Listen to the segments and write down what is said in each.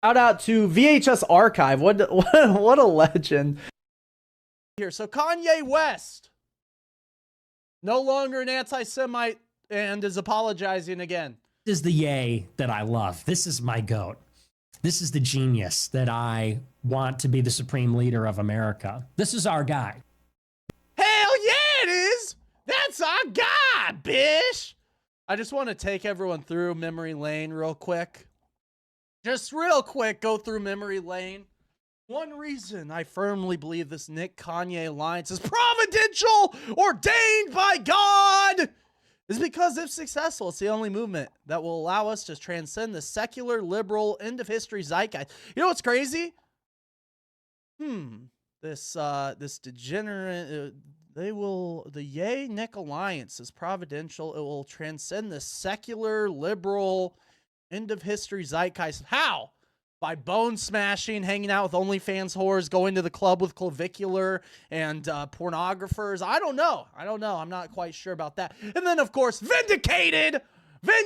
Shout out to VHS Archive. What a legend. Here, so Kanye West, no longer an anti-Semite and is apologizing again. This is the yay that I love. This is my goat. This is the genius that I want to be the supreme leader of America. This is our guy. Hell yeah, it is. That's our guy, bish. I just want to take everyone through memory lane real quick. Just real quick, go through memory lane. One reason I firmly believe this Nick Kanye alliance is providential, ordained by God, is because if successful, it's the only movement that will allow us to transcend the secular, liberal, end of history zeitgeist. You know what's crazy? This degenerate, the Yay Nick alliance is providential. It will transcend the secular, liberal, end of history zeitgeist. How? By bone smashing, hanging out with OnlyFans whores, going to the club with clavicular and pornographers. I don't know. I'm not quite sure about that. And then, of course, vindicated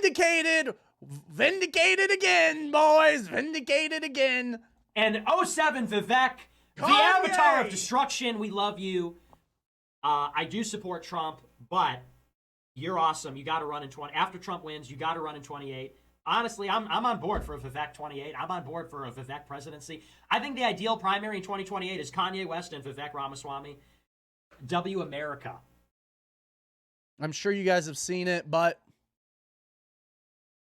again, boys. Vindicated again. And 07 Vivek, the avatar of destruction. We love you. I do support Trump, but you're awesome. You got to run in 20. After Trump wins, you got to run in 28. Honestly, I'm on board for a Vivek 28. I'm on board for a Vivek presidency. I think the ideal primary in 2028 is Kanye West and Vivek Ramaswamy. W America. I'm sure you guys have seen it, but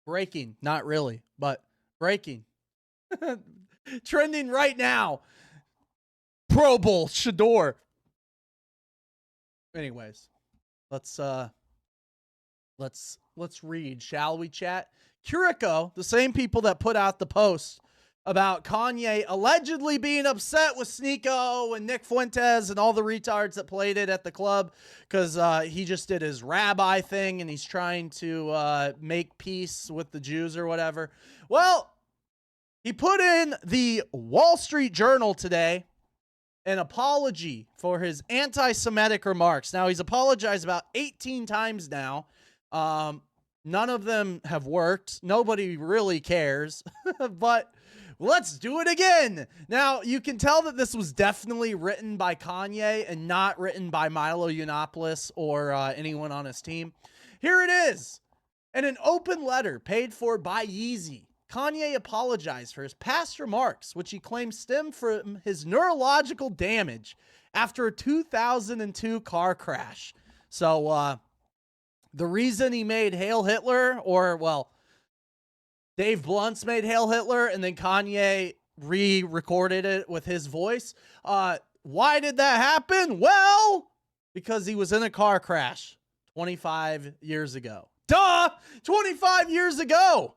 breaking. Not really, but breaking. Trending right now. Pro Bowl, Shador. Anyways, let's read, shall we, chat? Curico, the same people that put out the post about Kanye allegedly being upset with Sneeko and Nick Fuentes and all the retards that played it at the club because he just did his rabbi thing and he's trying to make peace with the Jews or whatever. Well, he put in the Wall Street Journal today an apology for his anti-Semitic remarks. Now, he's apologized about 18 times now. None of them have worked. Nobody really cares, but let's do it again. Now, you can tell that this was definitely written by Kanye and not written by Milo Yiannopoulos or anyone on his team. Here it is. In an open letter paid for by Yeezy, Kanye apologized for his past remarks, which he claims stemmed from his neurological damage after a 2002 car crash. So, the reason he made Hail Hitler, or, well, Dave Blunt's made Hail Hitler, and then Kanye re-recorded it with his voice. Why did that happen? Well, because he was in a car crash 25 years ago. Duh! 25 years ago!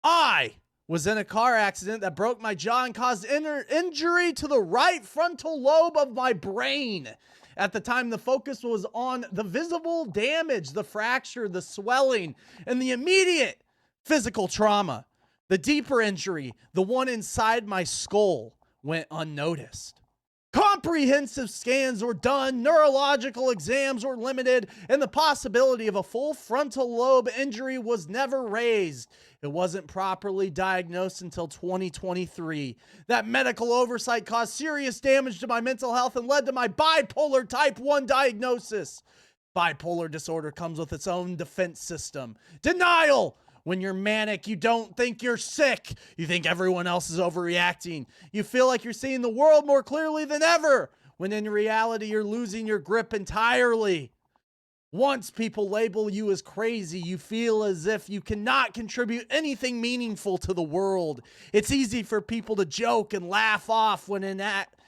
I was in a car accident that broke my jaw and caused injury to the right frontal lobe of my brain. At the time, the focus was on the visible damage, the fracture, the swelling, and the immediate physical trauma. The deeper injury, the one inside my skull, went unnoticed. Comprehensive scans were done, neurological exams were limited, and the possibility of a full frontal lobe injury was never raised. It wasn't properly diagnosed until 2023. That medical oversight caused serious damage to my mental health and led to my bipolar type 1 diagnosis. Bipolar disorder comes with its own defense system. Denial. When you're manic, you don't think you're sick. You think everyone else is overreacting. You feel like you're seeing the world more clearly than ever, when in reality, you're losing your grip entirely. Once people label you as crazy, you feel as if you cannot contribute anything meaningful to the world. It's easy for people to joke and laugh off when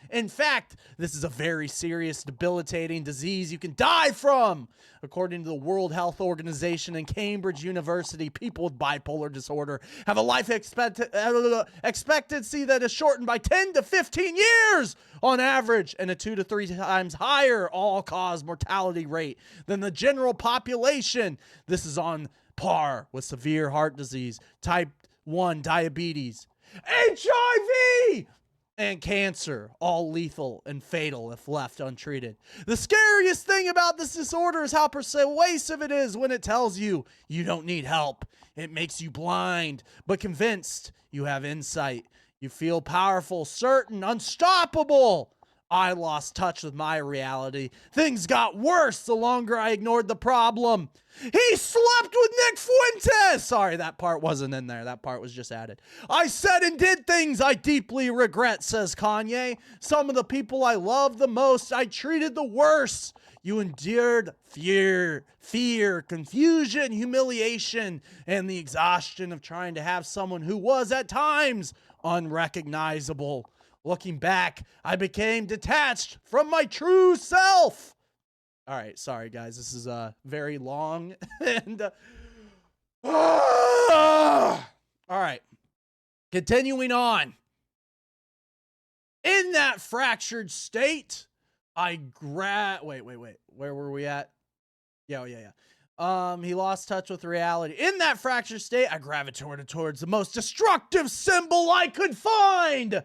in fact, this is a very serious, debilitating disease you can die from. According to the World Health Organization and Cambridge University, people with bipolar disorder have a life expectancy that is shortened by 10 to 15 years on average, and a 2 to 3 times higher all-cause mortality rate than the general population. This is on par with severe heart disease, type 1 diabetes, HIV, and cancer, all lethal and fatal if left untreated. The scariest thing about this disorder is how persuasive it is when it tells you you don't need help. It makes you blind, but convinced you have insight. You feel powerful, certain, unstoppable. I lost touch with my reality. Things got worse the longer I ignored the problem. He slept with Nick Fuentes. Sorry, that part wasn't in there. That part was just added. I said and did things I deeply regret, says Kanye. Some of the people I love the most, I treated the worst. You endured fear, confusion, humiliation, and the exhaustion of trying to have someone who was at times unrecognizable. Looking back, I became detached from my true self. All right, sorry guys, this is very long and all right. Continuing on. In that fractured state, wait. Where were we at? Yeah. He lost touch with reality. In that fractured state, I gravitated towards the most destructive symbol I could find.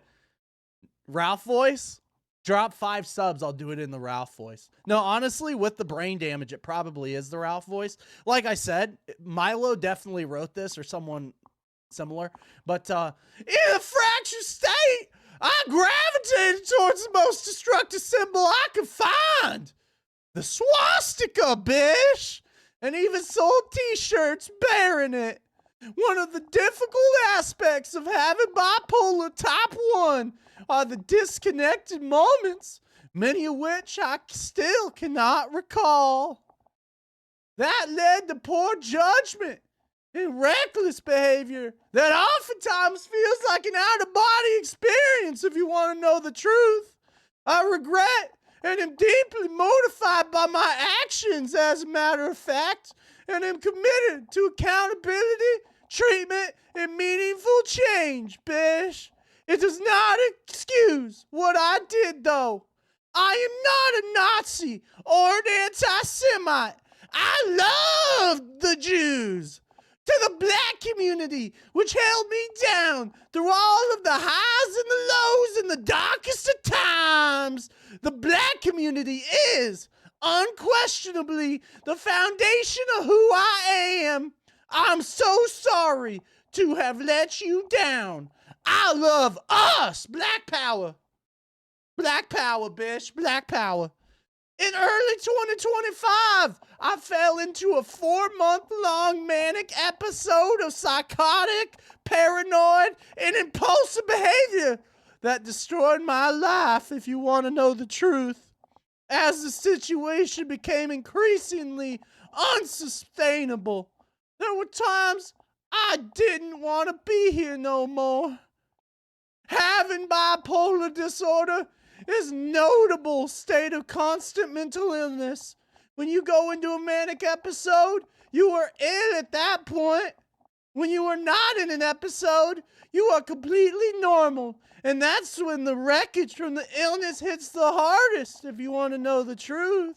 Ralph voice? Drop 5 subs, I'll do it in the Ralph voice. No, honestly, with the brain damage, it probably is the Ralph voice. Like I said, Milo definitely wrote this or someone similar. But in a fractured state, I gravitated towards the most destructive symbol I could find. The swastika, bish! And even sold t-shirts bearing it. One of the difficult aspects of having bipolar type 1 are the disconnected moments, many of which I still cannot recall. That led to poor judgment and reckless behavior that oftentimes feels like an out-of-body experience, if you want to know the truth. I regret and am deeply mortified by my actions, as a matter of fact, and am committed to accountability, treatment, and meaningful change, bish. It does not excuse what I did, though. I am not a Nazi or an anti-Semite. I love the Jews. To the black community, which held me down through all of the highs and the lows and the darkest of times. The black community is unquestionably the foundation of who I am. I'm so sorry to have let you down. I love us. Black power. Black power, bitch. Black power. In early 2025, I fell into a 4-month-long manic episode of psychotic, paranoid, and impulsive behavior that destroyed my life, if you want to know the truth. As the situation became increasingly unsustainable, there were times I didn't want to be here no more. Having bipolar disorder is notable state of constant mental illness. When you go into a manic episode, you are ill at that point. When you are not in an episode, you are completely normal. And that's when the wreckage from the illness hits the hardest, if you want to know the truth.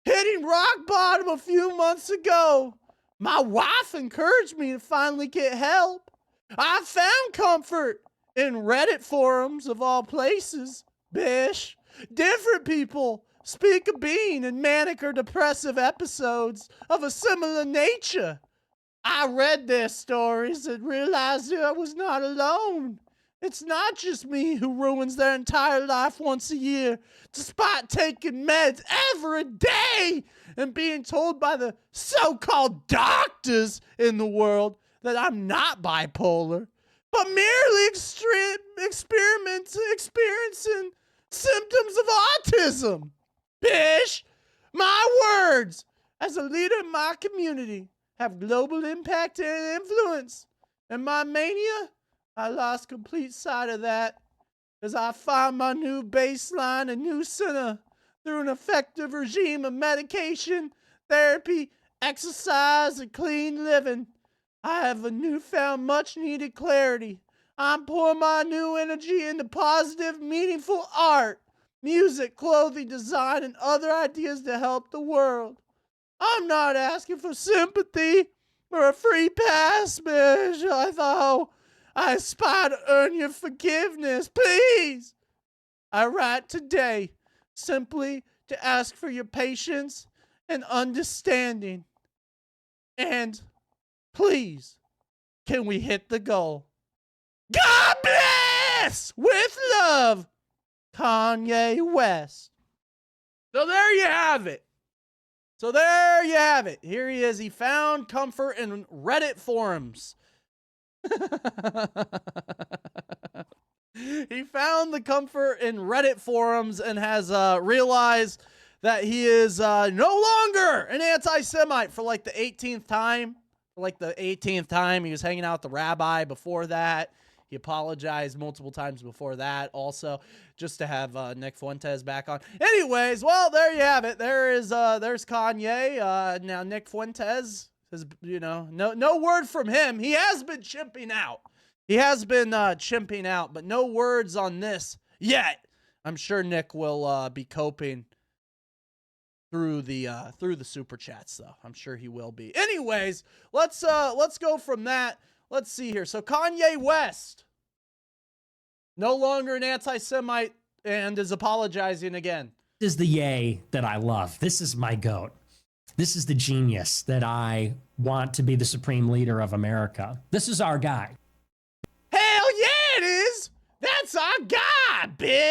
Hitting rock bottom a few months ago, my wife encouraged me to finally get help. I found comfort in Reddit forums of all places. Bish. Different people speak of being in manic or depressive episodes of a similar nature. I read their stories and realized that I was not alone. It's not just me who ruins their entire life once a year, despite taking meds every day and being told by the so-called doctors in the world that I'm not bipolar, but merely experiencing symptoms of autism. Bish, my words as a leader in my community have global impact and influence. And my mania, I lost complete sight of that as I find my new baseline and new center through an effective regime of medication, therapy, exercise, and clean living. I have a newfound much-needed clarity. I'm pouring my new energy into positive, meaningful art, music, clothing, design, and other ideas to help the world. I'm not asking for sympathy or a free pass, bitch. I aspire to earn your forgiveness, please. I write today simply to ask for your patience and understanding. And please, can we hit the goal? God bless! Deaths with Love, Kanye West. So there you have it. Here he is. He found comfort in Reddit forums. He found the comfort in Reddit forums and has realized that he is no longer an anti-Semite for like the 18th time. He was hanging out with the rabbi before that. He apologized multiple times before that also, just to have Nick Fuentes back on. Anyways, well, there you have it. There's Kanye. Now Nick Fuentes has, no word from him. He has been chimping out. But no words on this yet. I'm sure Nick will be coping through the super chats though. I'm sure he will be. Anyways, let's go from that. Let's see here. So Kanye West, no longer an anti-Semite and is apologizing again. This is the Ye that I love. This is my goat. This is the genius that I want to be the supreme leader of America. This is our guy. Hell yeah, it is. That's our guy, bitch.